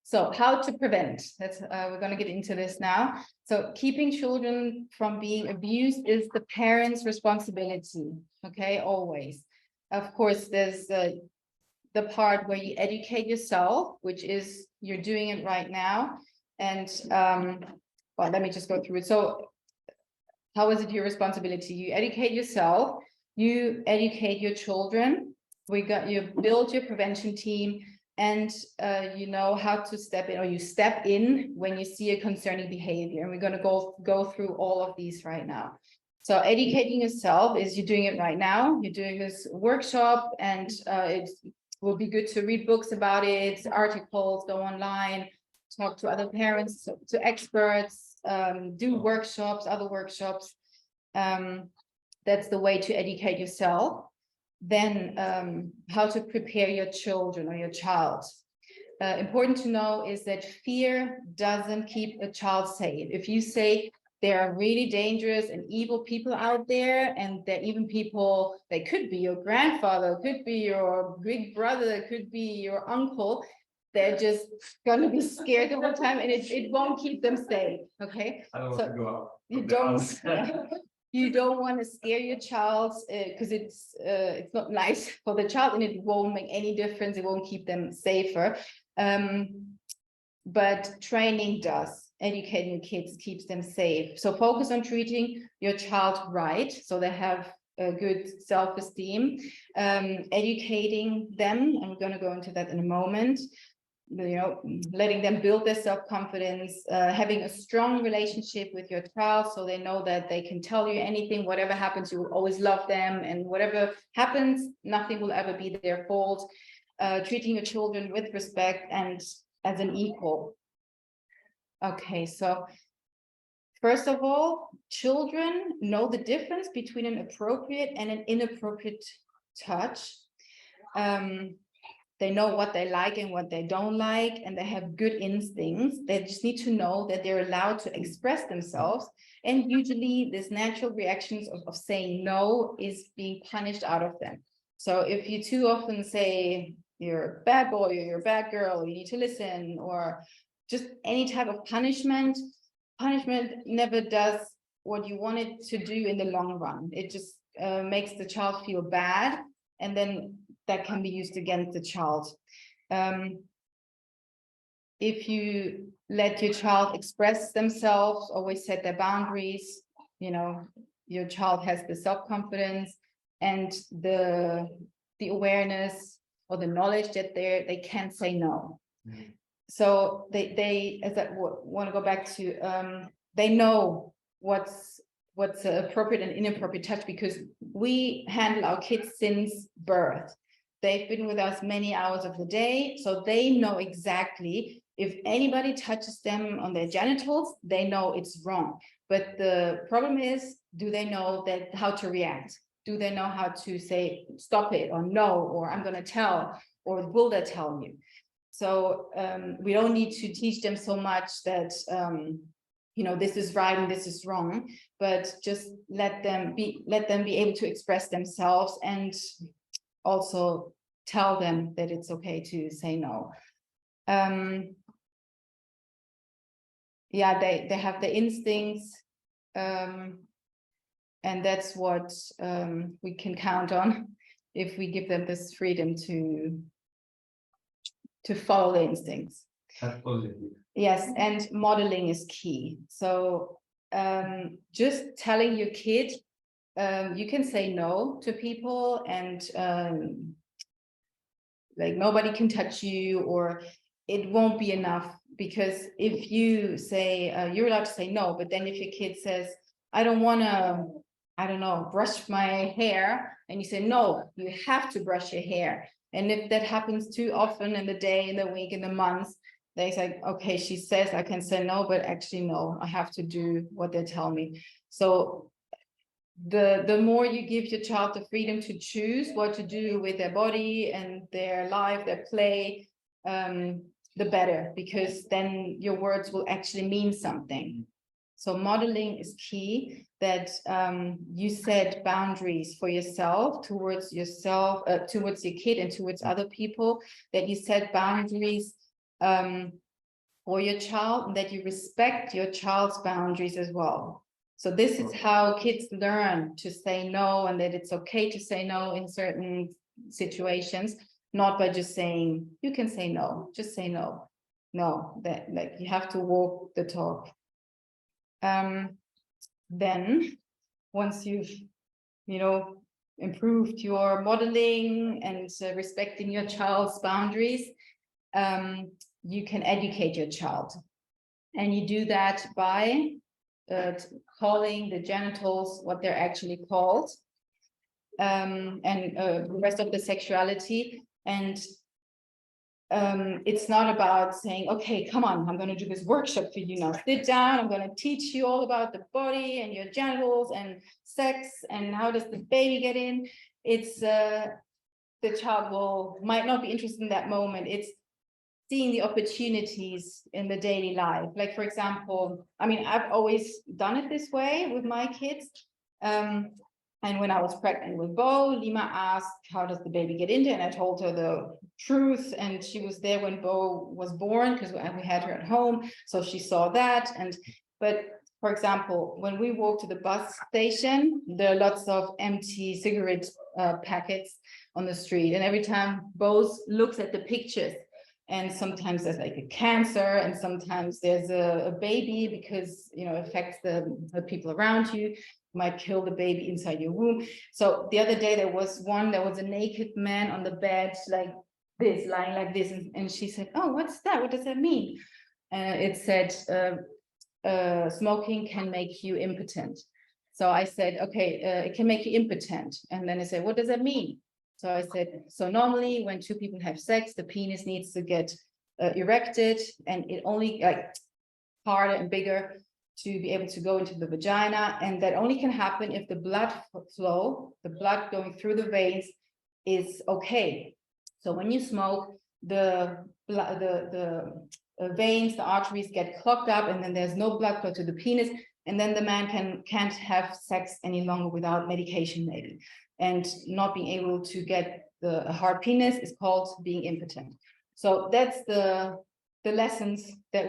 So how to prevent? That's we're going to get into this now. So keeping children from being abused is the parents' responsibility. Okay, always. Of course, there's the part where you educate yourself, which is you're doing it right now. And well, let me just go through it. So how is it your responsibility? You educate yourself, you educate your children. You build your prevention team, and you know how to step in, or you step in when you see a concerning behavior. And we're going to go through all of these right now. So educating yourself is you're doing it right now. You're doing this workshop, and it will be good to read books about it, articles, go online, talk to other parents, to experts, do workshops, other workshops. That's the way to educate yourself. Then how to prepare your children or your child. Important to know is that fear doesn't keep a child safe. If you say there are really dangerous and evil people out there, and there are even people, they could be your grandfather, could be your big brother, could be your uncle, they're just gonna be scared the whole time, and it won't keep them safe. Okay, I don't want to go out. You don't want to scare your child, because it's not nice for the child, and it won't make any difference. It won't keep them safer. But training does. Educating your kids keeps them safe. So focus on treating your child right, so they have a good self-esteem. Educating them, I'm going to go into that in a moment. You know, letting them build their self-confidence, having a strong relationship with your child, so they know that they can tell you anything, whatever happens, you will always love them, and whatever happens, nothing will ever be their fault. Treating your children with respect and as an equal. Okay, so first of all, children know the difference between an appropriate and an inappropriate touch. They know what they like and what they don't like, and they have good instincts. They just need to know that they're allowed to express themselves. And usually this natural reactions of saying no is being punished out of them. So if you too often say you're a bad boy or you're a bad girl, or you need to listen, or just any type of punishment never does what you want it to do in the long run. It just makes the child feel bad, and then that can be used against the child. If you let your child express themselves, always set their boundaries, you know, your child has the self-confidence and the awareness or the knowledge that they can say no. Mm-hmm. So they as I want to go back to, they know what's appropriate and inappropriate touch, because we handle our kids since birth. They've been with us many hours of the day, so they know exactly if anybody touches them on their genitals, they know it's wrong. But the problem is, do they know that how to react? Do they know how to say stop it, or no, or I'm going to tell, or will they tell you? So we don't need to teach them so much that you know, this is right and this is wrong, but just let them be able to express themselves, and also tell them that it's okay to say no. Yeah, they have the instincts, and that's what we can count on if we give them this freedom to follow the instincts. Absolutely. Yes, and modeling is key. So just telling your kid, you can say no to people, and like nobody can touch you, or it won't be enough. Because if you say you're allowed to say no, but then if your kid says, I don't want to, I don't know, brush my hair, and you say no, you have to brush your hair. And if that happens too often in the day, in the week, in the months, they say, okay, she says I can say no, but actually no, I have to do what they tell me. So the more you give your child the freedom to choose what to do with their body and their life, their play, the better, because then your words will actually mean something. So modeling is key, that you set boundaries for yourself, towards your kid, and towards other people, that you set boundaries for your child, and that you respect your child's boundaries as well. So this is how kids learn to say no, and that it's okay to say no in certain situations, not by just saying, you can say no, just say no. No, that like you have to walk the talk. Then once you've, improved your modeling and respecting your child's boundaries, you can educate your child. And you do that by calling the genitals what they're actually called, and the rest of the sexuality. And it's not about saying, okay, come on, I'm going to do this workshop for you now. Sit down, I'm going to teach you all about the body and your genitals and sex and how does the baby get in. It's the child might not be interested in that moment. It's seeing the opportunities in the daily life. Like, for example, I mean, I've always done it this way with my kids. And when I was pregnant with Bo, Lima asked, how does the baby get into it? And I told her the truth. And she was there when Bo was born because we had her at home. So she saw that. But for example, when we walk to the bus station, there are lots of empty cigarette packets on the street. And every time Bo looks at the pictures, and sometimes there's like a cancer, and sometimes there's a baby because, it affects the people around you, might kill the baby inside your womb. So the other day there was a naked man on the bed, like this, lying like this. And she said, oh, what's that? What does that mean? It said, smoking can make you impotent. So I said, okay, it can make you impotent. And then I said, what does that mean? So I said, so normally when two people have sex, the penis needs to get erected, and it only harder and bigger to be able to go into the vagina. And that only can happen if the blood flow, the blood going through the veins, is okay. So when you smoke, the veins, the arteries get clogged up, and then there's no blood flow to the penis. And then the man can't have sex any longer without medication, maybe. And not being able to get a hard penis is called being impotent. So that's the lessons that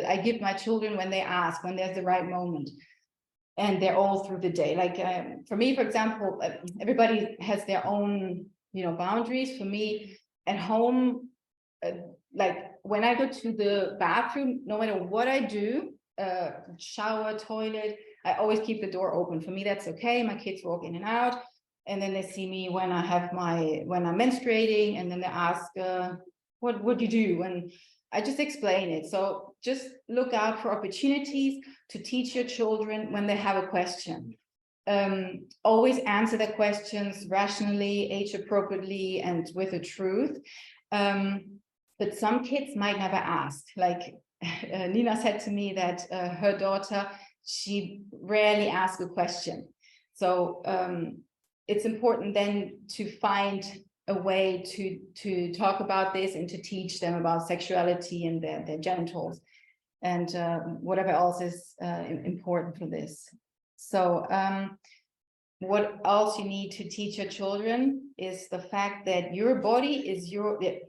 I give my children when they ask, when there's the right moment. And they're all through the day. Like for me, for example, everybody has their own, boundaries. For me at home, like when I go to the bathroom, no matter what I do, shower, toilet, I always keep the door open. For me, that's okay. My kids walk in and out. And then they see me when I'm menstruating, and then they ask, what do you do? And I just explain it. So just look out for opportunities to teach your children when they have a question. Always answer their questions rationally, age appropriately, and with the truth. But some kids might never ask. Like Nina said to me that her daughter, she rarely asks a question. So it's important then to find a way to talk about this and to teach them about sexuality and their genitals and whatever else is important for this. So what else you need to teach your children is the fact that your body is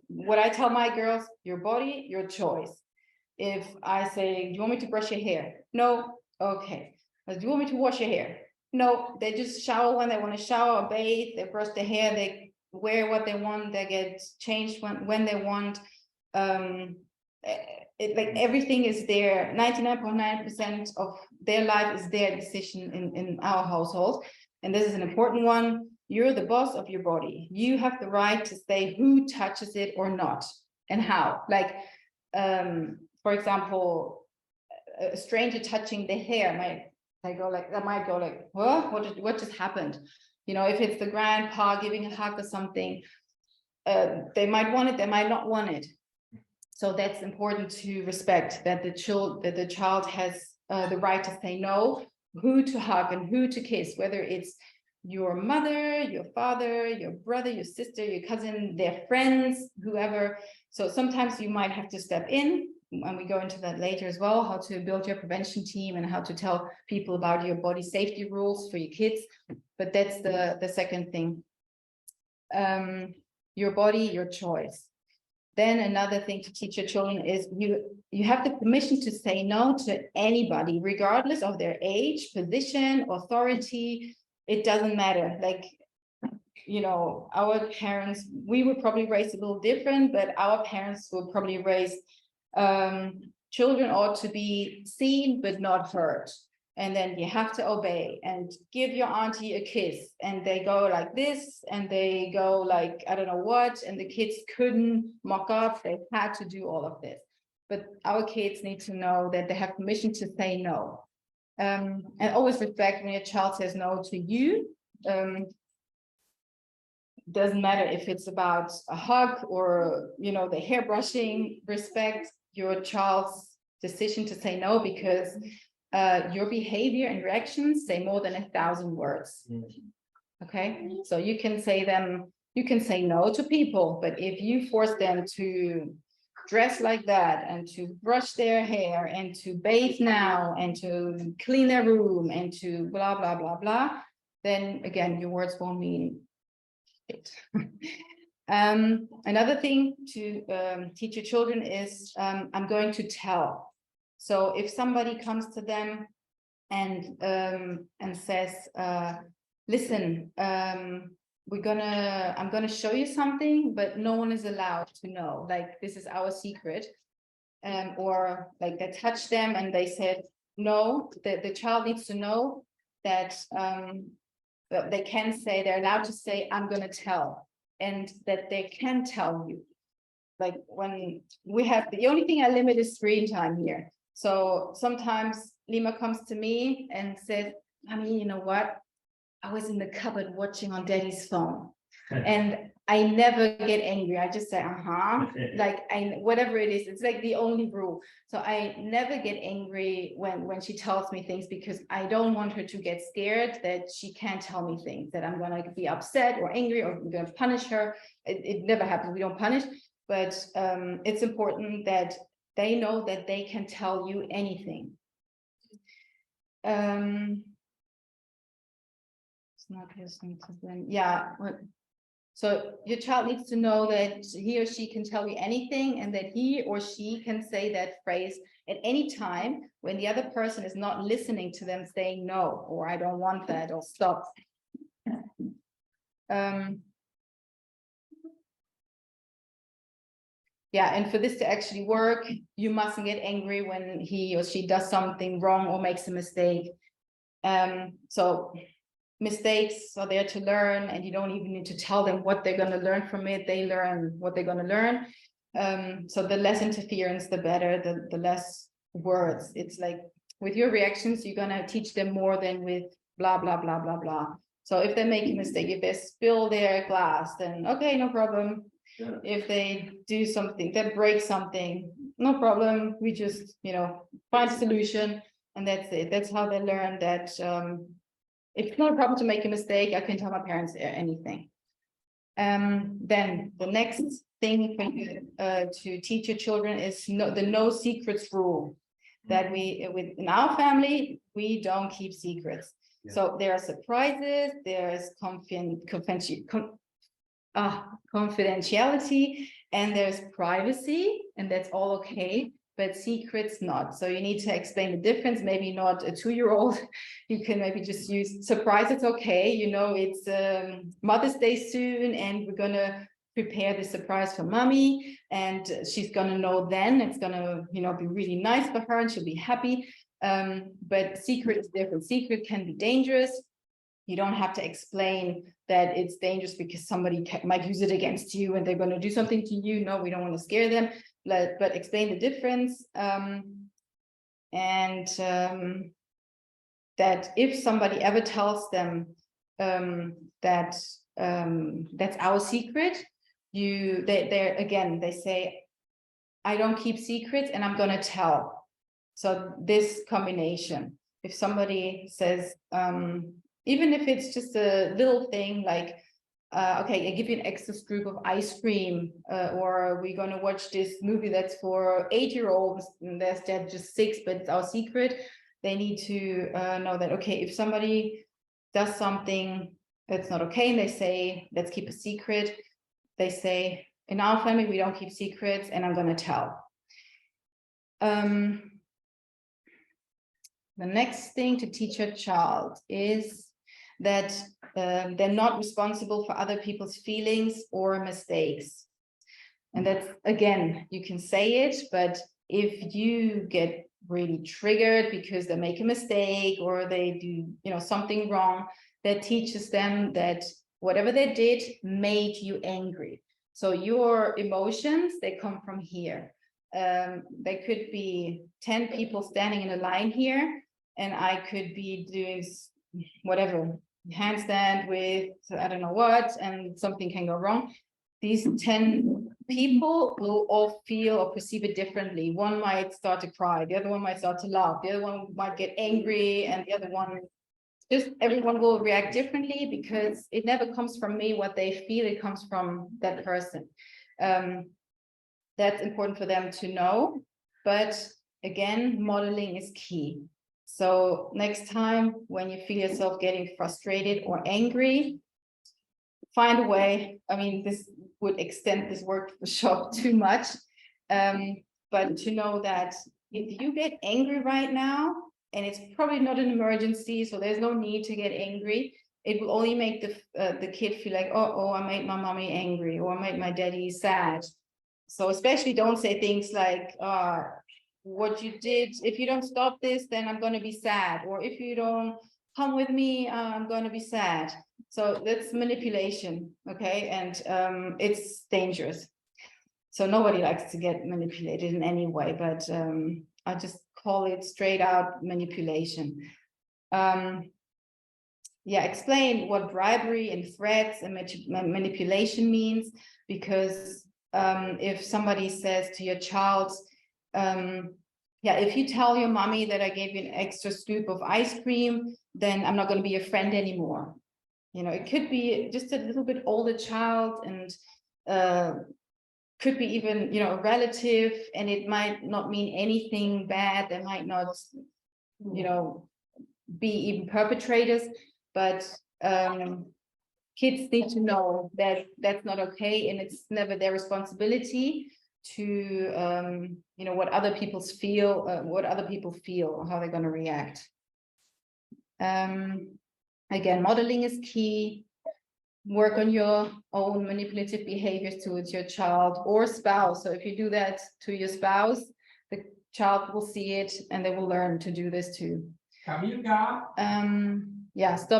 what I tell my girls, your body, your choice. If I say, do you want me to brush your hair? No. Okay. Do you want me to wash your hair? No. They just shower when they want to shower or bathe. They brush their hair. They wear what they want. They get changed when they want. Like everything is there. 99.9% of their life is their decision in our household. And this is an important one. You're the boss of your body. You have the right to say who touches it or not and how. Like, for example, a stranger touching the hair might go like, what just happened? If it's the grandpa giving a hug or something, they might want it, they might not want it. So that's important to respect, that the child has the right to say no, who to hug and who to kiss, whether it's your mother, your father, your brother, your sister, your cousin, their friends, whoever. So sometimes you might have to step in, and we go into that later as well, how to build your prevention team and how to tell people about your body safety rules for your kids. But that's the second thing. Your body, your choice. Then another thing to teach your children is you have the permission to say no to anybody, regardless of their age, position, authority. It doesn't matter. Like, you know, our parents, we were probably raised a little different, but our parents were probably raised, children ought to be seen but not heard. And then you have to obey and give your auntie a kiss. And they go like this, and they go like, I don't know what, and the kids couldn't mock up. They had to do all of this. But our kids need to know that they have permission to say no. And always respect when your child says no to you. Doesn't matter if it's about a hug or, you know, the hair brushing. Respect your child's decision to say no, because your behavior and reactions say more than 1,000 words. Okay, so you can say no to people, but if you force them to dress like that and to brush their hair and to bathe now and to clean their room and to blah blah blah blah, then again your words won't mean it. Another thing to teach your children is I'm going to tell. So if somebody comes to them and says, listen, I'm gonna show you something, but no one is allowed to know, like this is our secret, or like they touch them and they said no, the child needs to know that they can say, they're allowed to say, I'm gonna tell, and that they can tell you. Like when we have, the only thing I limit is screen time here. So sometimes Lima comes to me and says, Mommy, you know what? I was in the cupboard watching on Daddy's phone. And I never get angry. I just say, like whatever it is, it's like the only rule. So I never get angry when she tells me things, because I don't want her to get scared that she can't tell me things, that I'm going to be upset or angry or I'm going to punish her. It never happens. We don't punish, but it's important that they know that they can tell you anything. It's not listening to them. Yeah. So your child needs to know that he or she can tell you anything, and that he or she can say that phrase at any time when the other person is not listening to them saying no, or I don't want that, or stop. Yeah, and for this to actually work, you mustn't get angry when he or she does something wrong or makes a mistake. So mistakes are there to learn, and you don't even need to tell them what they're going to learn from it. They learn what they're going to learn. So the less interference, the better, the less words. It's like with your reactions, you're going to teach them more than with blah, blah, blah, blah, blah. So if they make a mistake, if they spill their glass, then okay, no problem. Yeah. If they do something, they break something, no problem. We just, find a solution, and that's it. That's how they learn that it's not a problem to make a mistake. I can tell my parents anything. Then the next thing for you to teach your children is the no secrets rule. That in our family, we don't keep secrets. Yeah. So there are surprises, there's confidentiality, and there's privacy, and that's all okay, but secrets not. So you need to explain the difference. Maybe not a 2-year-old. You can maybe just use surprise. It's okay. It's Mother's Day soon, and we're going to prepare the surprise for mommy, and she's going to know then. It's going to, be really nice for her, and she'll be happy. But secret is different. Secret can be dangerous. You don't have to explain that it's dangerous because somebody might use it against you and they're going to do something to you. No, we don't want to scare them, but explain the difference. That if somebody ever tells them that that's our secret, they say, I don't keep secrets and I'm going to tell. So this combination, if somebody says, even if it's just a little thing like, okay, I give you an extra scoop of ice cream, or we're going to watch this movie that's for 8-year-olds, and they're just 6, but it's our secret. They need to know that, okay, if somebody does something that's not okay, and they say, let's keep a secret, they say, in our family, we don't keep secrets, and I'm going to tell. The next thing to teach your child is that they're not responsible for other people's feelings or mistakes. And that's, again, you can say it, but if you get really triggered because they make a mistake or they do, something wrong, that teaches them that whatever they did made you angry. So your emotions, they come from here. There could be 10 people standing in a line here, and I could be doing whatever, handstand with, I don't know what, and something can go wrong. These 10 people will all feel or perceive it differently. One might start to cry, the other one might start to laugh, the other one might get angry, and the other one, just everyone will react differently, because it never comes from me what they feel, it comes from that person. That's important for them to know. But again, modeling is key. So next time when you feel yourself getting frustrated or angry, find a way. I mean, this would extend this workshop too much, but to know that if you get angry right now, and it's probably not an emergency, so there's no need to get angry, it will only make the kid feel like, oh, I made my mommy angry, or I made my daddy sad. So especially don't say things like, what you did, if you don't stop this, then I'm going to be sad, or if you don't come with me, I'm going to be sad. So that's manipulation, okay? And it's dangerous. So nobody likes to get manipulated in any way, but I just call it straight out manipulation. Explain what bribery and threats and manipulation means, because if somebody says to your child, if you tell your mommy that I gave you an extra scoop of ice cream, then I'm not going to be your friend anymore. It could be just a little bit older child, and could be even, a relative, and it might not mean anything bad. They might not, be even perpetrators, but kids need to know that that's not okay, and it's never their responsibility to, what other people feel, or how they're going to react. Again, modeling is key. Work on your own manipulative behaviors towards your child or spouse. So if you do that to your spouse, the child will see it and they will learn to do this too. Stop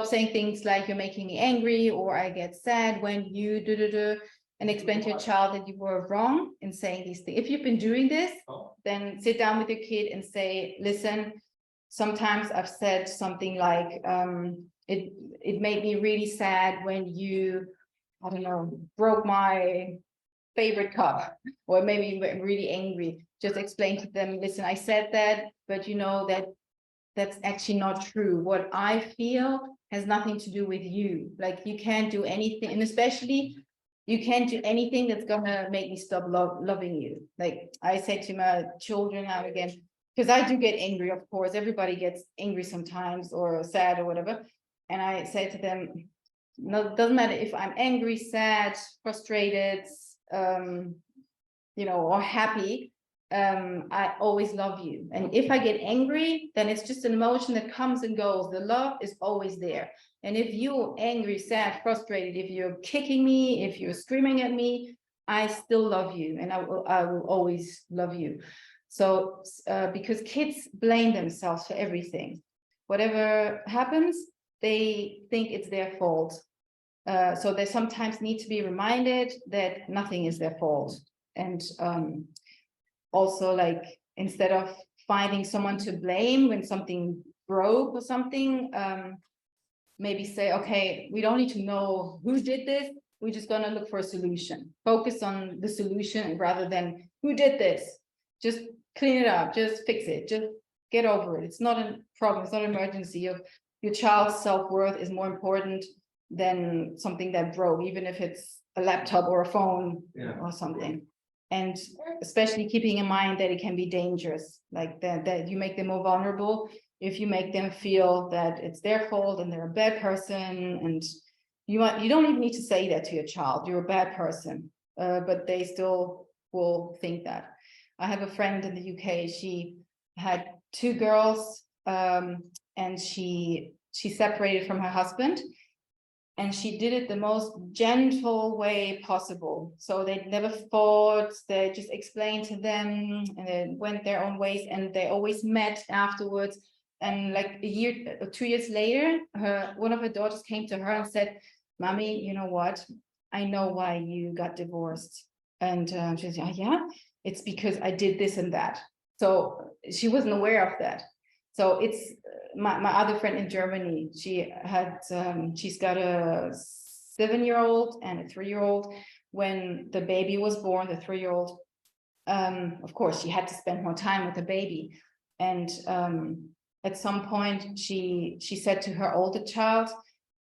saying things like, you're making me angry, or I get sad when you do, and explain to your child that you were wrong in saying these things. If you've been doing this, then sit down with your kid and say, listen, sometimes I've said something like, it made me really sad when you, I don't know, broke my favorite cup, or maybe really angry. Just explain to them, listen, I said that, but that's actually not true. What I feel has nothing to do with you. Like, you can't do anything, and especially you can't do anything that's gonna make me stop loving you. Like I say to my children now and again, because I do get angry, of course, everybody gets angry sometimes, or sad or whatever. And I say to them, no, it doesn't matter if I'm angry, sad, frustrated, or happy. I always love you. And if I get angry, then it's just an emotion that comes and goes. The love is always there. And if you're angry, sad, frustrated, if you're kicking me, if you're screaming at me, I still love you, and I will always love you. So because kids blame themselves for everything. Whatever happens, they think it's their fault. So they sometimes need to be reminded that nothing is their fault. And also, like, instead of finding someone to blame when something broke or something, maybe say, okay, we don't need to know who did this. We're just going to look for a solution. Focus on the solution rather than who did this. Just clean it up. Just fix it. Just get over it. It's not a problem. It's not an emergency. Your child's self-worth is more important than something that broke, even if it's a laptop or a phone or something. And especially keeping in mind that it can be dangerous, like that you make them more vulnerable if you make them feel that it's their fault and they're a bad person. And you don't even need to say that to your child, you're a bad person. but they still will think that. I have a friend in the UK. She had 2 girls, and she separated from her husband, and she did it the most gentle way possible. So they never fought. They just explained to them, and they went their own ways, and they always met afterwards. And like a year or 2 years later, one of her daughters came to her and said, "Mommy, you know what? I know why you got divorced." And she said, "Oh, yeah, it's because I did this and that." So she wasn't aware of that. So it's my other friend in Germany. She's got a 7-year-old and a 3-year-old. When the baby was born, the 3-year-old, of course, she had to spend more time with the baby. And at some point, she said to her older child,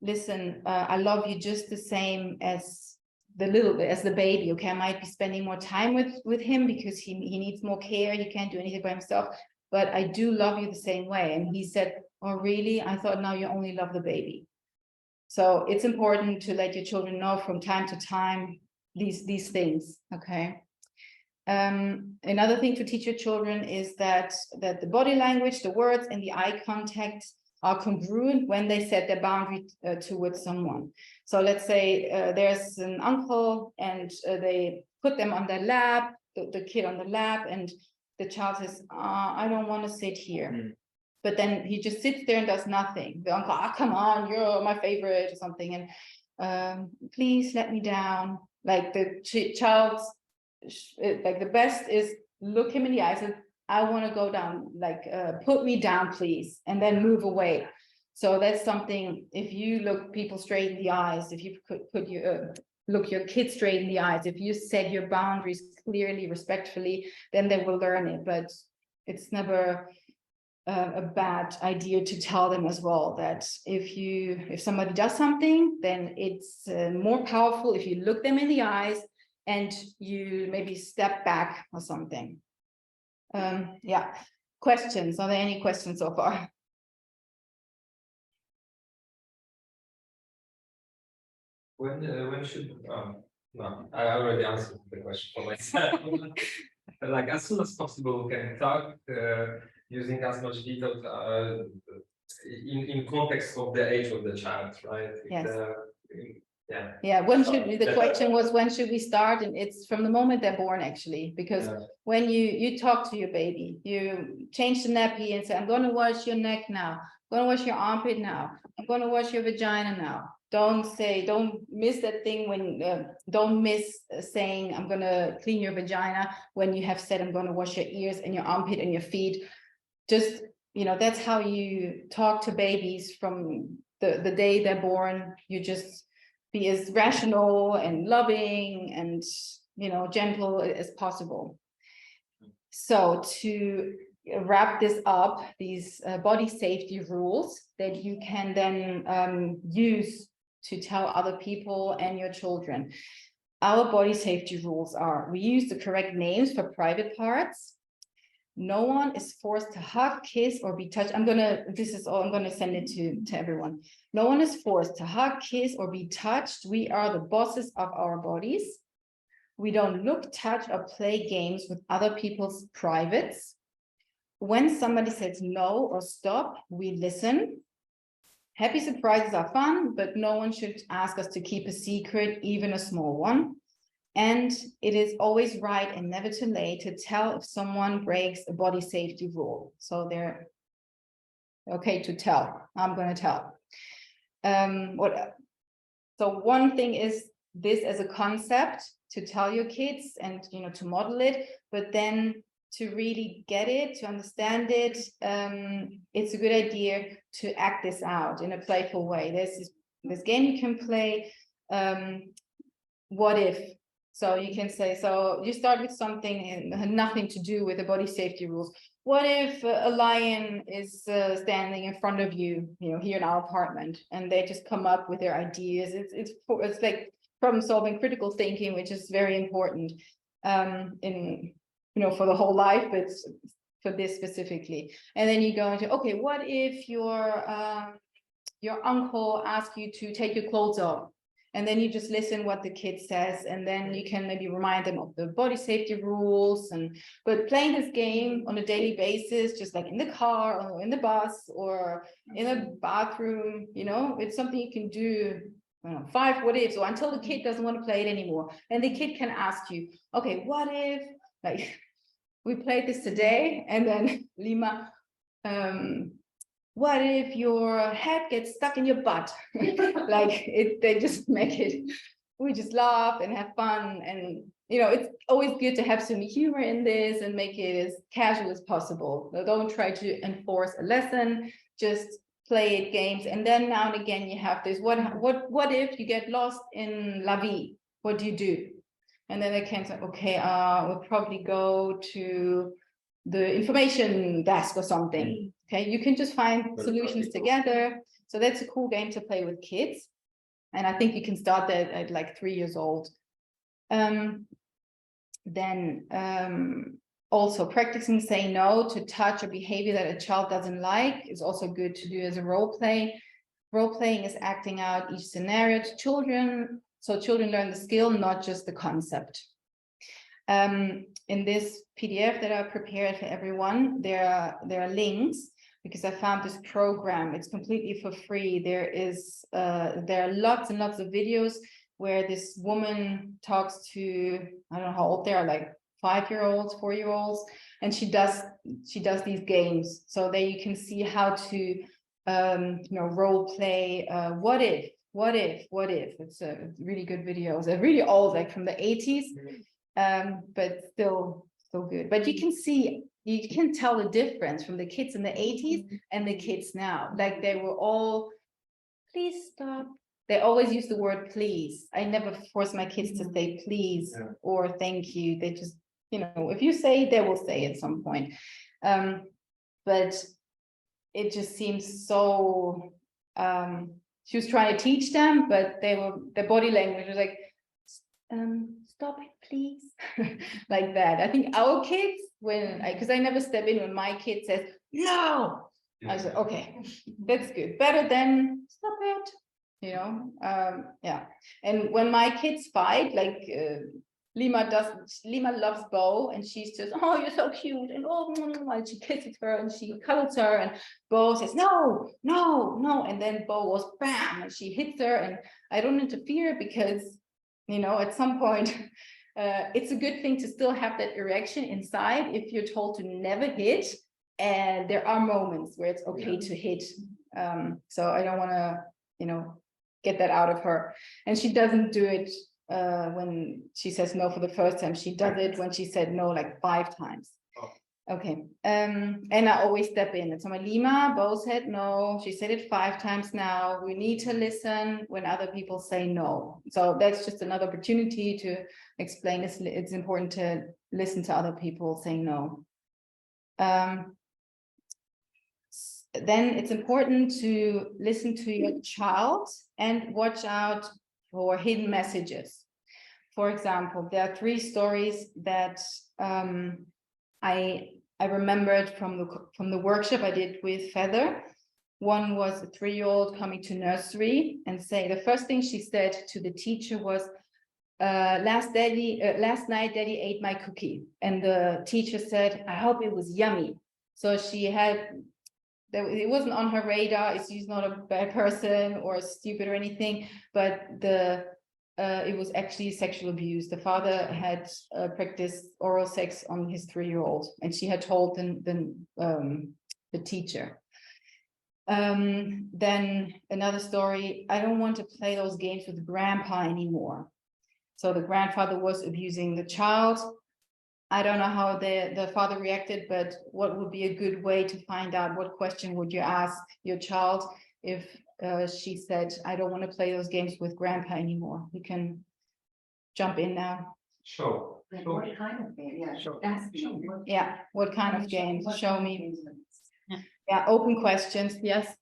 "Listen, I love you just the same as the baby. Okay, I might be spending more time with him because he needs more care. He can't do anything by himself, but I do love you the same way." And he said, "Oh, really? I thought now you only love the baby." So it's important to let your children know from time to time these things. Okay. Another thing to teach your children is that the body language, the words, and the eye contact are congruent when they set their boundary towards someone. So let's say there's an uncle, and they put them on their lap, the kid on the lap, and the child says, "I don't want to sit here." But then he just sits there and does nothing. The uncle, "Come on, you're my favorite," or something, and "Please let me down." Like the child's, like the best is look him in the eyes and, "I want to go down, like put me down, please," and then move away. So that's something, if you look people straight in the eyes, if you look your kids straight in the eyes, if you set your boundaries clearly, respectfully, then they will learn it. But it's never a bad idea to tell them as well that if somebody does something, then it's more powerful if you look them in the eyes and you maybe step back or something. Yeah. Questions? Are there any questions so far? When should no, I already answered the question for myself. Like as soon as possible, we can talk using as much detail in context of the age of the child, right? Yes. Yeah. Yeah, the question was, when should we start? And it's from the moment they're born, actually, because when you talk to your baby, you change the nappy and say, "I'm going to wash your neck now. I'm going to wash your armpit now. I'm going to wash your vagina now." Don't miss that thing when, don't miss saying, "I'm going to clean your vagina," when you have said, "I'm going to wash your ears and your armpit and your feet." Just, that's how you talk to babies from the day they're born. You just be as rational and loving and, gentle as possible. So to wrap this up, these body safety rules that you can then use to tell other people and your children. Our body safety rules are: we use the correct names for private parts. No one is forced to hug, kiss, or be touched. I'm gonna send it to everyone. No one is forced to hug, kiss, or be touched. We are the bosses of our bodies. We don't look, touch, or play games with other people's privates. When somebody says no or stop, we listen. Happy surprises are fun, but no one should ask us to keep a secret, even a small one. And it is always right and never too late to tell if someone breaks a body safety rule. So they're okay to tell. I'm going to tell. So one thing is this as a concept, to tell your kids and, to model it, but then to really get it, to understand it, it's a good idea to act this out in a playful way. There's this game you can play, what if? So you can say, so you start with something and had nothing to do with the body safety rules. What if a lion is standing in front of you, here in our apartment, and they just come up with their ideas? It's like problem-solving, critical thinking, which is very important for the whole life, but for this specifically. And then you go into, okay, what if your uncle asks you to take your clothes off? And then you just listen what the kid says, and then you can maybe remind them of the body safety rules. But playing this game on a daily basis, just like in the car or in the bus or in a bathroom, it's something you can do, 5 what ifs, or until the kid doesn't want to play it anymore. And the kid can ask you, okay, what if, like, we played this today, and then Lima, what if your head gets stuck in your butt? Like they just make it, we just laugh and have fun. And, it's always good to have some humor in this and make it as casual as possible. So don't try to enforce a lesson, just play it games. And then now and again, you have this, what if you get lost in La Vie? What do you do? And then they can say, okay, we'll probably go to the information desk or something. Okay, you can just find solutions together. So that's a cool game to play with kids. And I think you can start that at like 3 years old. Then also practicing saying no to touch or behavior that a child doesn't like is also good to do as a role play. Role playing is acting out each scenario to children, so children learn the skill, not just the concept. In this PDF that I prepared for everyone, there are links, because I found this program. It's completely for free. There are lots and lots of videos where this woman talks to, I don't know how old they are, like 5-year-olds, 4-year-olds, and she does these games. So there you can see how to role play. What if? It's a really good video. It's really old, like from the 80s. But still good. But you can tell the difference from the kids in the 80s and the kids now. Like they were all, please stop. They always use the word please. I never force my kids to say please or thank you. They just, if you say, they will say at some point. But it just seems so, she was trying to teach them, but their body language was like, stop it, please. Like that. I think our kids, because I never step in when my kid says, no, I said, okay, that's good. Better than stop it, yeah. And when my kids fight, like Lima loves Bo, and she's just, oh, you're so cute. And and she kisses her and she cuddles her, and Bo says, no. And then Bo goes, bam, and she hits her, and I don't interfere because, at some point, it's a good thing to still have that erection inside if you're told to never hit. And there are moments where it's okay to hit. So I don't want to, get that out of her. And she doesn't do it when she says no for the first time. She does it when she said no like 5 times. Okay. And I always step in. And so my Lima, Bo said no. She said it 5 times now. We need to listen when other people say no. So that's just another opportunity to explain this. It's important to listen to other people saying no. Then it's important to listen to your child and watch out for hidden messages. For example, there are 3 stories that I remembered from the workshop I did with Feather. One was a 3-year-old coming to nursery and say the first thing she said to the teacher was, last night Daddy ate my cookie. And the teacher said, I hope it was yummy. So it wasn't on her radar. She's not a bad person or stupid or anything, but it was actually sexual abuse. The father had practiced oral sex on his 3-year-old, and she had told the teacher. Then another story, I don't want to play those games with grandpa anymore. So the grandfather was abusing the child. I don't know how the father reacted, but what would be a good way to find out? What question would you ask your child if she said, I don't want to play those games with grandpa anymore? You can jump in now. Sure. What kind of game? Yeah, Sure. Yeah, what kind of games? Show me. Yeah, open questions. Yes.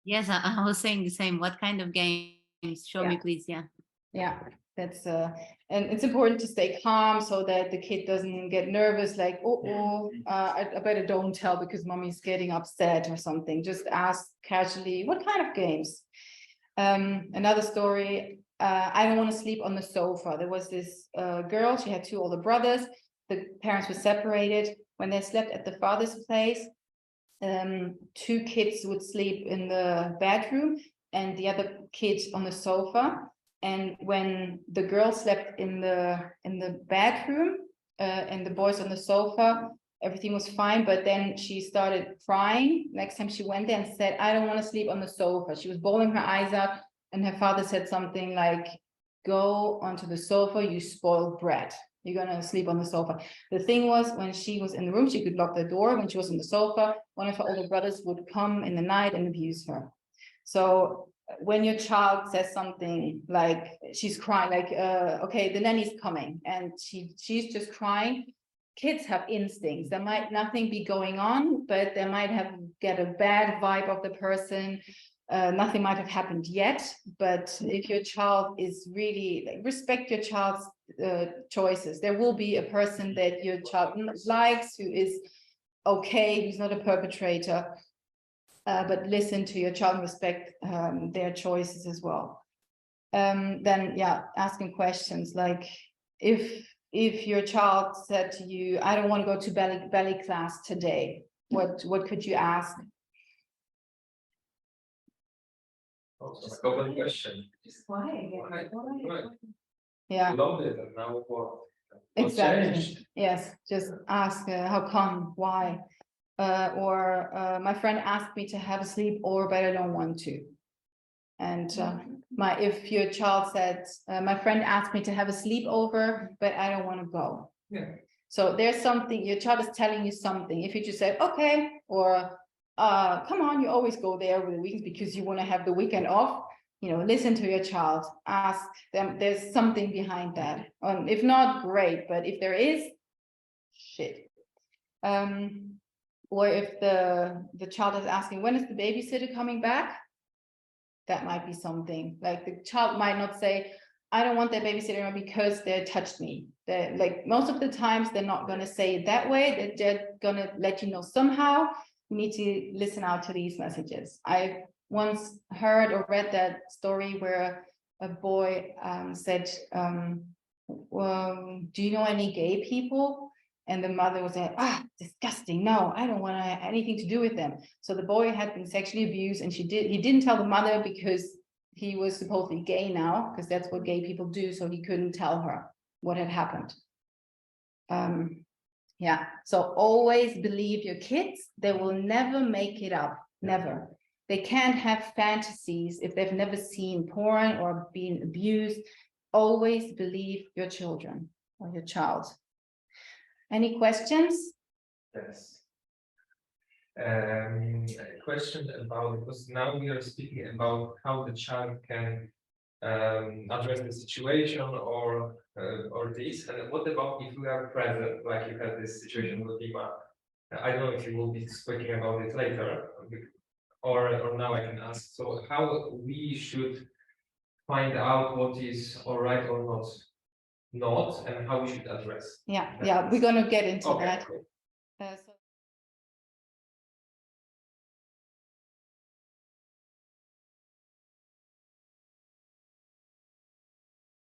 Yes, I was saying the same. What kind of games? Show me, please. Yeah. Yeah, that's and it's important to stay calm so that the kid doesn't get nervous, like, I better don't tell because mommy's getting upset or something. Just ask casually, what kind of games? Another story, I don't want to sleep on the sofa. There was this girl, she had two older brothers. The parents were separated. When they slept at the father's place, two kids would sleep in the bedroom and the other kids on the sofa. And when the girl slept in the bedroom and the boys on the sofa, everything was fine. But then she started crying next time she went there and said, I don't want to sleep on the sofa. She was bawling her eyes out, and her father said something like, go onto the sofa, you spoiled brat. You're going to sleep on the sofa. The thing was, when she was in the room, she could lock the door. When she was on the sofa, one of her older brothers would come in the night and abuse her. So when your child says something like, she's crying, like, okay, the nanny's coming, and she's just crying, kids have instincts. There might nothing be going on, but they might get a bad vibe of the person. Nothing might have happened yet, but if your child is really, like, respect your child's choices. There will be a person that your child likes, who is okay, who's not a perpetrator, but listen to your child and respect their choices as well. Then, yeah, asking questions like, if your child said to you, I don't want to go to ballet class today, what could you ask? Also, a common question. Just why? Why? Yeah, Loved it, and now what? What exactly. changed? Yes, just ask how come, why, or my friend asked me to have a sleepover, but I don't want to. And if your child said, my friend asked me to have a sleepover, but I don't want to go. Yeah. So there's something, your child is telling you something. If you just say, okay, or come on, you always go there over the weekends because you want to have the weekend off, listen to your child, ask them, there's something behind that. If not, great, but if there is, shit. Or if the child is asking, when is the babysitter coming back? That might be something. Like, the child might not say, I don't want that babysitter because they touched me. They're, like, most of the times they're not going to say it that way. They're going to let you know somehow. You need to listen out to these messages. I once heard or read that story where a boy said, well, do you know any gay people? And the mother was like, disgusting. No, I don't want to have anything to do with them. So the boy had been sexually abused, and he didn't tell the mother because he was supposedly gay now, because that's what gay people do. So he couldn't tell her what had happened. Yeah. So always believe your kids. They will never make it up. Never. They can't have fantasies if they've never seen porn or been abused. Always believe your children or your child. Any questions? Yes. A question about, because now we are speaking about how the child can address the situation or this, and what about if we are present, like you had this situation with Dima? I don't know if you will be speaking about it later, or now I can ask. So how we should find out what is all right or not, and how we should address. Yeah, we're going to get into Okay, that. cool. So